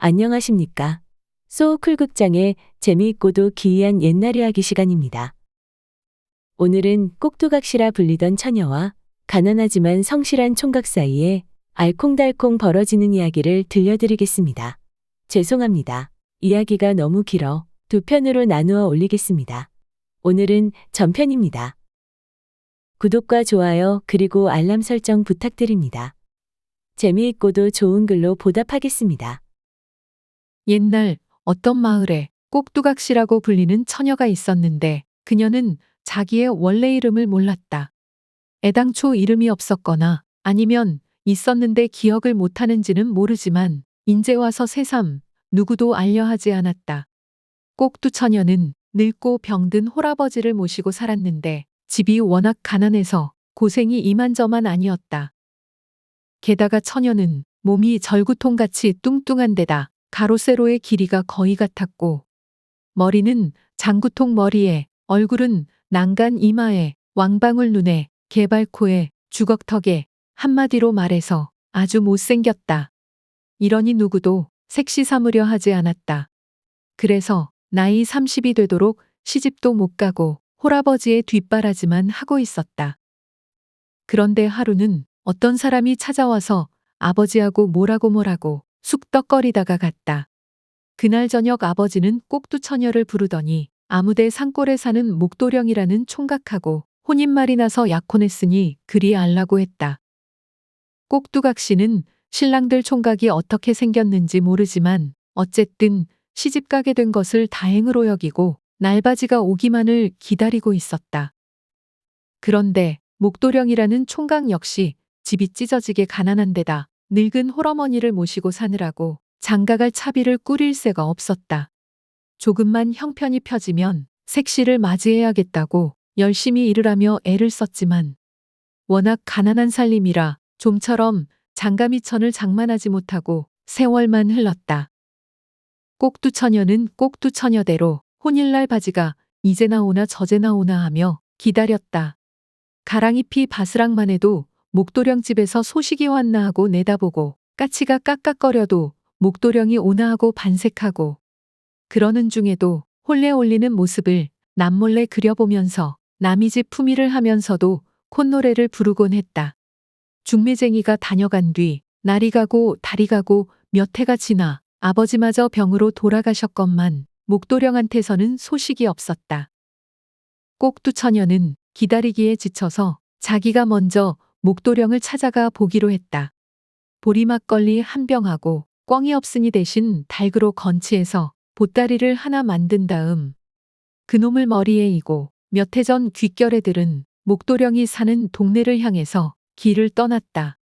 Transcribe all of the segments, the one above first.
안녕하십니까. 소쿨극장의 재미있고도 기이한 옛날 이야기 시간입니다. 오늘은 꼭두각시라 불리던 처녀와 가난하지만 성실한 총각 사이에 알콩달콩 벌어지는 이야기를 들려드리겠습니다. 죄송합니다. 이야기가 너무 길어 두 편으로 나누어 올리겠습니다. 오늘은 전편입니다. 구독과 좋아요 그리고 알람 설정 부탁드립니다. 재미있고도 좋은 글로 보답하겠습니다. 옛날 어떤 마을에 꼭두각시라고 불리는 처녀가 있었는데 그녀는 자기의 원래 이름을 몰랐다. 애당초 이름이 없었거나 아니면 있었는데 기억을 못하는지는 모르지만 인제 와서 새삼 누구도 알려하지 않았다. 꼭두처녀는 늙고 병든 홀아버지를 모시고 살았는데 집이 워낙 가난해서 고생이 이만저만 아니었다. 게다가 처녀는 몸이 절구통같이 뚱뚱한 데다 가로 세로의 길이가 거의 같았고 머리는 장구통 머리에 얼굴은 난간 이마에 왕방울 눈에 개발코에 주걱턱에 한마디로 말해서 아주 못생겼다. 이러니 누구도 색시 삼으려 하지 않았다. 그래서 나이 30이 되도록 시집도 못 가고 홀아버지의 뒷바라지만 하고 있었다. 그런데 하루는 어떤 사람이 찾아와서 아버지하고 뭐라고 쑥덕거리다가 갔다. 그날 저녁 아버지는 꼭두처녀를 부르더니 아무데 산골에 사는 목도령이라는 총각하고 혼인말이 나서 약혼했으니 그리 알라고 했다. 꼭두각시는 신랑들 총각이 어떻게 생겼는지 모르지만 어쨌든 시집가게 된 것을 다행으로 여기고 날바지가 오기만을 기다리고 있었다. 그런데 목도령이라는 총각 역시 집이 찢어지게 가난한 데다 늙은 홀어머니를 모시고 사느라고 장가갈 차비를 꾸릴 새가 없었다. 조금만 형편이 펴지면 색시를 맞이해야겠다고 열심히 일을 하며 애를 썼지만 워낙 가난한 살림이라 좀처럼 장가미천을 장만하지 못하고 세월만 흘렀다. 꼭두처녀는 꼭두처녀대로 혼일날 바지가 이제 나오나 저제 나오나 하며 기다렸다. 가랑잎이 바스락만 해도 목도령 집에서 소식이 왔나 하고 내다보고 까치가 깍깍거려도 목도령이 오나 하고 반색하고 그러는 중에도 홀레 올리는 모습을 남몰래 그려보면서 남이 집 품위를 하면서도 콧노래를 부르곤 했다. 중매쟁이가 다녀간 뒤 날이 가고 달이 가고 몇 해가 지나 아버지마저 병으로 돌아가셨건만 목도령한테서는 소식이 없었다. 꼭두처녀는 기다리기에 지쳐서 자기가 먼저 목도령을 찾아가 보기로 했다. 보리막걸리 한 병하고 꿩이 없으니 대신 닭으로 건치해서 보따리를 하나 만든 다음 그놈을 머리에 이고 몇 해 전 귓결에 들은 목도령이 사는 동네를 향해서 길을 떠났다.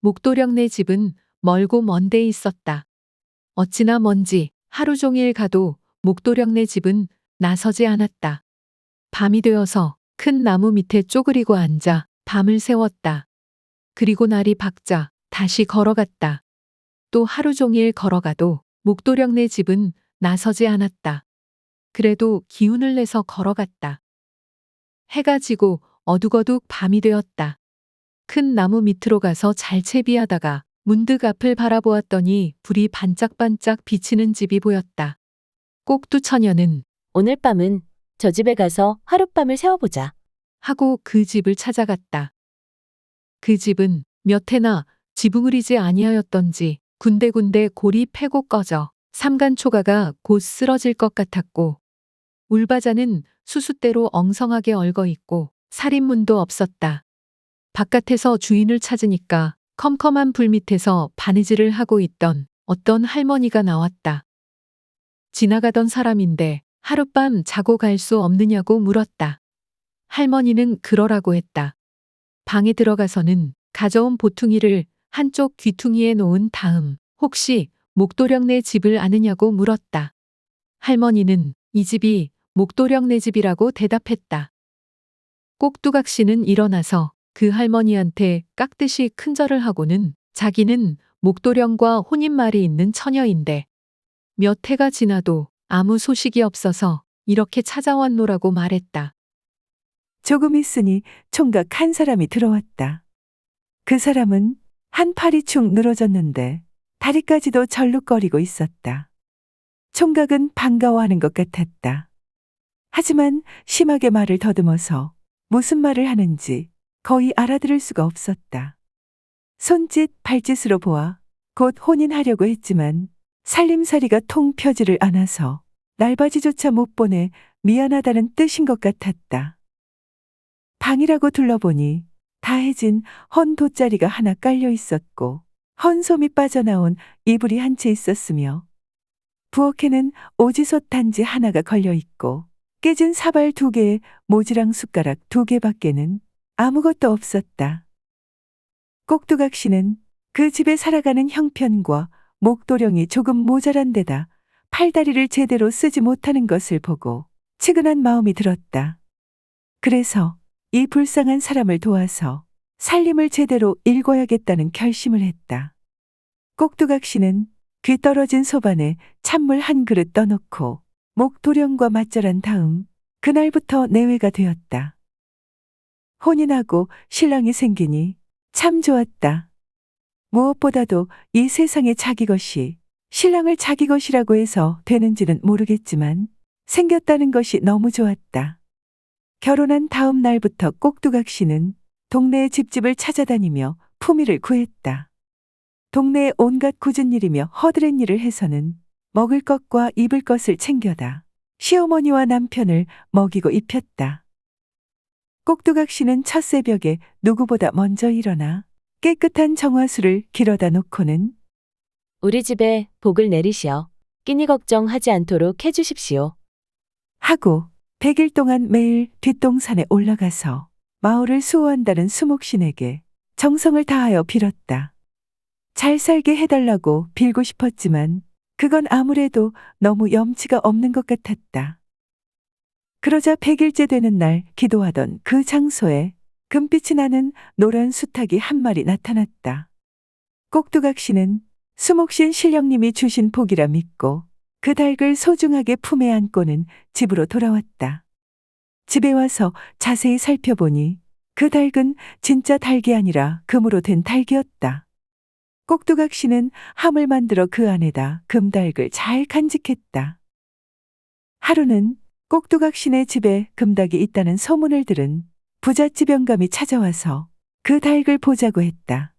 목도령네 집은 멀고 먼 데 있었다. 어찌나 먼지 하루 종일 가도 목도령네 집은 나서지 않았다. 밤이 되어서 큰 나무 밑에 쪼그리고 앉아 밤을 새웠다. 그리고 날이 밝자 다시 걸어갔다. 또 하루 종일 걸어가도 목도령네 집은 나서지 않았다. 그래도 기운을 내서 걸어갔다. 해가 지고 어둑어둑 밤이 되었다. 큰 나무 밑으로 가서 잘 채비하다가 문득 앞을 바라보았더니 불이 반짝반짝 비치는 집이 보였다. 꼭두처녀는 오늘 밤은 저 집에 가서 하룻밤을 새워보자. 하고 그 집을 찾아갔다. 그 집은 몇 해나 지붕을 이지 아니하였던지 군데군데 골이 패고 꺼져 삼간초가가 곧 쓰러질 것 같았고 울바자는 수숫대로 엉성하게 얼거 있고 살인문도 없었다. 바깥에서 주인을 찾으니까 컴컴한 불 밑에서 바느질을 하고 있던 어떤 할머니가 나왔다. 지나가던 사람인데 하룻밤 자고 갈 수 없느냐고 물었다. 할머니는 그러라고 했다. 방에 들어가서는 가져온 보퉁이를 한쪽 귀퉁이에 놓은 다음 혹시 목도령네 집을 아느냐고 물었다. 할머니는 이 집이 목도령네 집이라고 대답했다. 꼭두각시는 일어나서 그 할머니한테 깍듯이 큰절을 하고는 자기는 목도령과 혼인말이 있는 처녀인데 몇 해가 지나도 아무 소식이 없어서 이렇게 찾아왔노라고 말했다. 조금 있으니 총각 한 사람이 들어왔다. 그 사람은 한 팔이 축 늘어졌는데 다리까지도 절룩거리고 있었다. 총각은 반가워하는 것 같았다. 하지만 심하게 말을 더듬어서 무슨 말을 하는지 거의 알아들을 수가 없었다. 손짓, 발짓으로 보아 곧 혼인하려고 했지만 살림살이가 통 펴지를 않아서 날바지조차 못 보내 미안하다는 뜻인 것 같았다. 방이라고 둘러보니 다해진 헌 돗자리가 하나 깔려 있었고 헌솜이 빠져나온 이불이 한 채 있었으며 부엌에는 오지솥 단지 하나가 걸려 있고 깨진 사발 2개에 모지랑 숟가락 2개밖에는 아무것도 없었다. 꼭두각 씨는 그 집에 살아가는 형편과 목도령이 조금 모자란 데다 팔다리를 제대로 쓰지 못하는 것을 보고 측은한 마음이 들었다. 그래서 이 불쌍한 사람을 도와서 살림을 제대로 일궈야겠다는 결심을 했다. 꼭두각 씨는 귀 떨어진 소반에 찬물 한 그릇 떠놓고 목도령과 맞절한 다음 그날부터 내외가 되었다. 혼인하고 신랑이 생기니 참 좋았다. 무엇보다도 이 세상에 자기 것이 신랑을 자기 것이라고 해서 되는지는 모르겠지만 생겼다는 것이 너무 좋았다. 결혼한 다음 날부터 꼭두각 씨는 동네의 집집을 찾아다니며 품위를 구했다. 동네의 온갖 굳은 일이며 허드렛 일을 해서는 먹을 것과 입을 것을 챙겨다 시어머니와 남편을 먹이고 입혔다. 꼭두각 씨는 첫 새벽에 누구보다 먼저 일어나 깨끗한 정화수를 길어다 놓고는 우리 집에 복을 내리시어 끼니 걱정하지 않도록 해주십시오. 하고 100일 동안 매일 뒷동산에 올라가서 마을을 수호한다는 수목신에게 정성을 다하여 빌었다. 잘 살게 해달라고 빌고 싶었지만 그건 아무래도 너무 염치가 없는 것 같았다. 그러자 100일째 되는 날 기도하던 그 장소에 금빛이 나는 노란 수탉이 한 마리 나타났다. 꼭두각 씨는 수목신 신령님이 주신 복이라 믿고 그 닭을 소중하게 품에 안고는 집으로 돌아왔다. 집에 와서 자세히 살펴보니 그 닭은 진짜 닭이 아니라 금으로 된 닭이었다. 꼭두각 씨는 함을 만들어 그 안에다 금닭을 잘 간직했다. 하루는 꼭두각 씨네 집에 금닭이 있다는 소문을 들은 부잣집 영감이 찾아와서 그 닭을 보자고 했다.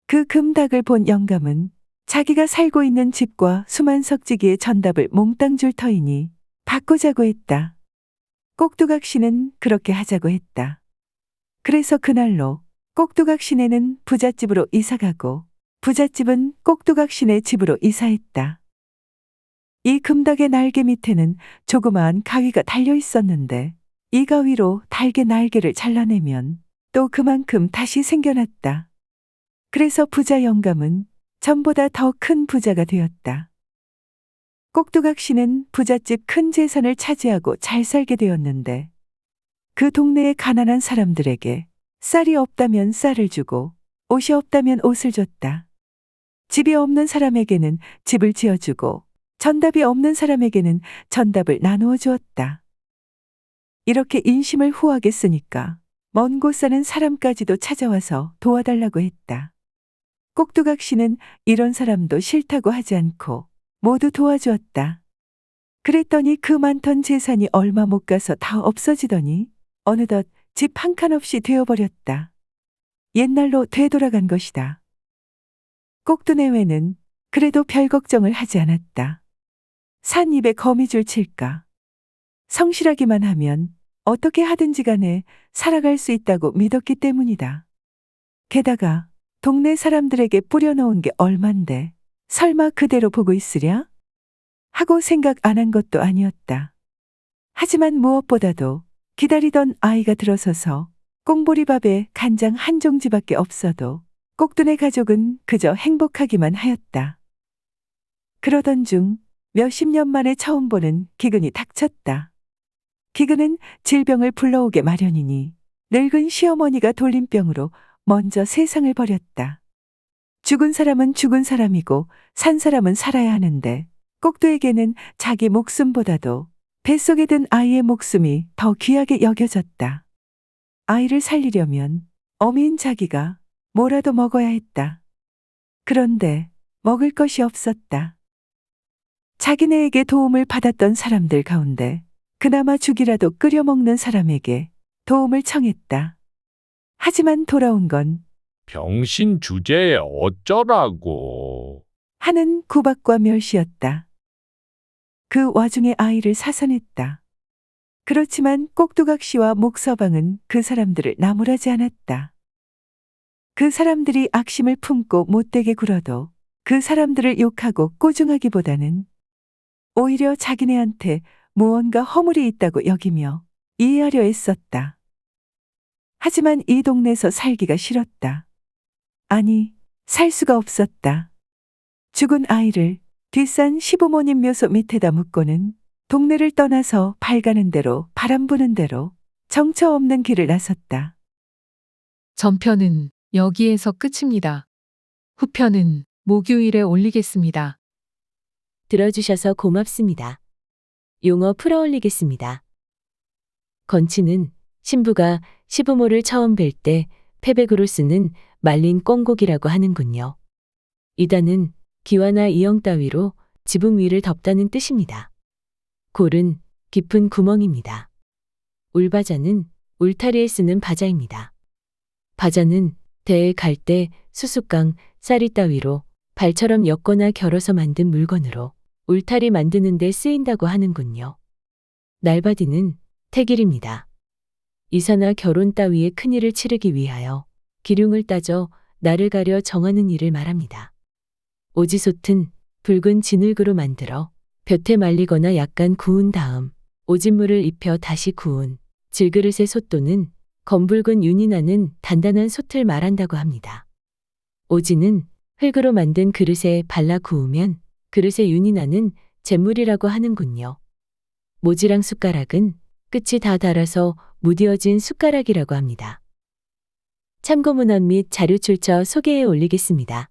그 금닭을 본 영감은 자기가 살고 있는 집과 수만석지기의 전답을 몽땅 줄 터이니 바꾸자고 했다. 꼭두각 씨는 그렇게 하자고 했다. 그래서 그날로 꼭두각 씨네는 부잣집으로 이사가고 부잣집은 꼭두각 씨네 집으로 이사했다. 이 금닭의 날개 밑에는 조그마한 가위가 달려 있었는데 이 가위로 닭의 날개를 잘라내면 또 그만큼 다시 생겨났다. 그래서 부자 영감은 전보다 더 큰 부자가 되었다. 꼭두각 씨는 부잣집 큰 재산을 차지하고 잘 살게 되었는데 그 동네의 가난한 사람들에게 쌀이 없다면 쌀을 주고 옷이 없다면 옷을 줬다. 집이 없는 사람에게는 집을 지어주고 전답이 없는 사람에게는 전답을 나누어 주었다. 이렇게 인심을 후하게 쓰니까 먼 곳 사는 사람까지도 찾아와서 도와달라고 했다. 꼭두각 씨는 이런 사람도 싫다고 하지 않고 모두 도와주었다. 그랬더니 그 많던 재산이 얼마 못 가서 다 없어지더니 어느덧 집 한 칸 없이 되어버렸다. 옛날로 되돌아간 것이다. 꼭두내외는 그래도 별 걱정을 하지 않았다. 산 입에 거미줄 칠까. 성실하기만 하면 어떻게 하든지 간에 살아갈 수 있다고 믿었기 때문이다. 게다가 동네 사람들에게 뿌려놓은 게 얼만데 설마 그대로 보고 있으랴? 하고 생각 안 한 것도 아니었다. 하지만 무엇보다도 기다리던 아이가 들어서서 꽁보리밥에 간장 한 종지밖에 없어도 꼭두네 가족은 그저 행복하기만 하였다. 그러던 중 몇십 년 만에 처음 보는 기근이 닥쳤다. 기근은 질병을 불러오게 마련이니 늙은 시어머니가 돌림병으로 먼저 세상을 버렸다. 죽은 사람은 죽은 사람이고 산 사람은 살아야 하는데 꼭두에게는 자기 목숨보다도 뱃속에 든 아이의 목숨이 더 귀하게 여겨졌다. 아이를 살리려면 어미인 자기가 뭐라도 먹어야 했다. 그런데 먹을 것이 없었다. 자기네에게 도움을 받았던 사람들 가운데 그나마 죽이라도 끓여 먹는 사람에게 도움을 청했다. 하지만 돌아온 건 병신 주제에 어쩌라고. 하는 구박과 멸시였다. 그 와중에 아이를 사살했다. 그렇지만 꼭두각 씨와 목서방은 그 사람들을 나무라지 않았다. 그 사람들이 악심을 품고 못되게 굴어도 그 사람들을 욕하고 꼬중하기보다는 오히려 자기네한테 무언가 허물이 있다고 여기며 이해하려 애썼다. 하지만 이 동네에서 살기가 싫었다. 아니, 살 수가 없었다. 죽은 아이를 뒷산 시부모님 묘소 밑에다 묻고는 동네를 떠나서 발 가는 대로 바람 부는 대로 정처 없는 길을 나섰다. 전편은 여기에서 끝입니다. 후편은 목요일에 올리겠습니다. 들어주셔서 고맙습니다. 용어 풀어올리겠습니다. 건치는 신부가 시부모를 처음 뵐 때 패백으로 쓰는 말린 꿩고기라고 하는군요. 이단은 기와나 이영 따위로 지붕 위를 덮다는 뜻입니다. 골은 깊은 구멍입니다. 울바자는 울타리에 쓰는 바자입니다. 바자는 대에 갈 때 수수깡, 쌀이 따위로 발처럼 엮거나 결어서 만든 물건으로 울타리 만드는 데 쓰인다고 하는군요. 날바디는 태길입니다. 이사나 결혼 따위의 큰일을 치르기 위하여 기륭을 따져 날을 가려 정하는 일을 말합니다. 오지솥은 붉은 진흙으로 만들어 볕에 말리거나 약간 구운 다음 오진물을 입혀 다시 구운 질그릇의 솥도는 검붉은 윤이 나는 단단한 솥을 말한다고 합니다. 오지는 흙으로 만든 그릇에 발라 구우면 그릇에 윤이 나는 잿물이라고 하는군요. 모지랑 숟가락은 끝이 다 닳아서 무디어진 숟가락이라고 합니다. 참고문헌 및 자료 출처 소개해 올리겠습니다.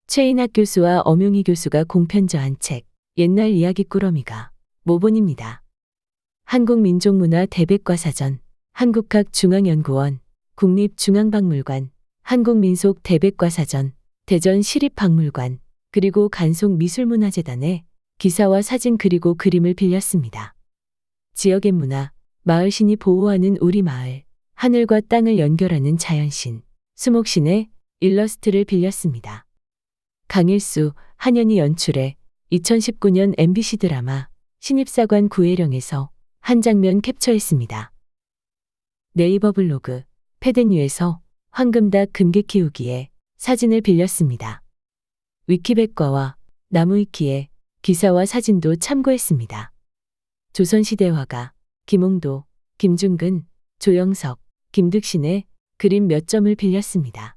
최인학 교수와 엄용희 교수가 공편저한 책 옛날 이야기 꾸러미가 모본입니다. 한국민족문화 대백과사전, 한국학중앙연구원, 국립중앙박물관, 한국민속 대백과사전, 대전시립박물관, 그리고 간송미술문화재단의 기사와 사진 그리고 그림을 빌렸습니다. 지역의 문화, 마을신이 보호하는 우리 마을, 하늘과 땅을 연결하는 자연신, 수목신의 일러스트를 빌렸습니다. 강일수, 한현희 연출해 2019년 MBC 드라마 신입사관 구혜령에서 한 장면 캡처했습니다. 네이버 블로그 패드뉴에서 황금닭 금괴 키우기에 사진을 빌렸습니다. 위키백과와 나무위키에 기사와 사진도 참고했습니다. 조선시대 화가 김홍도, 김중근, 조영석, 김득신의 그림 몇 점을 빌렸습니다.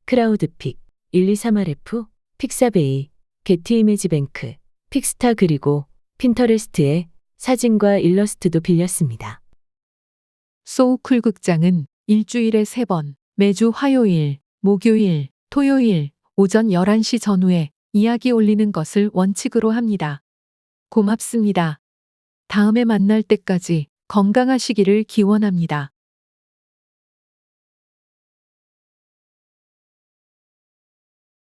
크라우드픽, 123RF, 픽사베이, 게티이미지뱅크, 픽스타 그리고 핀터레스트의 사진과 일러스트도 빌렸습니다. 소우쿨 극장은 일주일에 3번, 매주 화요일, 목요일, 토요일, 오전 11시 전후에 이야기 올리는 것을 원칙으로 합니다. 고맙습니다. 다음에 만날 때까지 건강하시기를 기원합니다.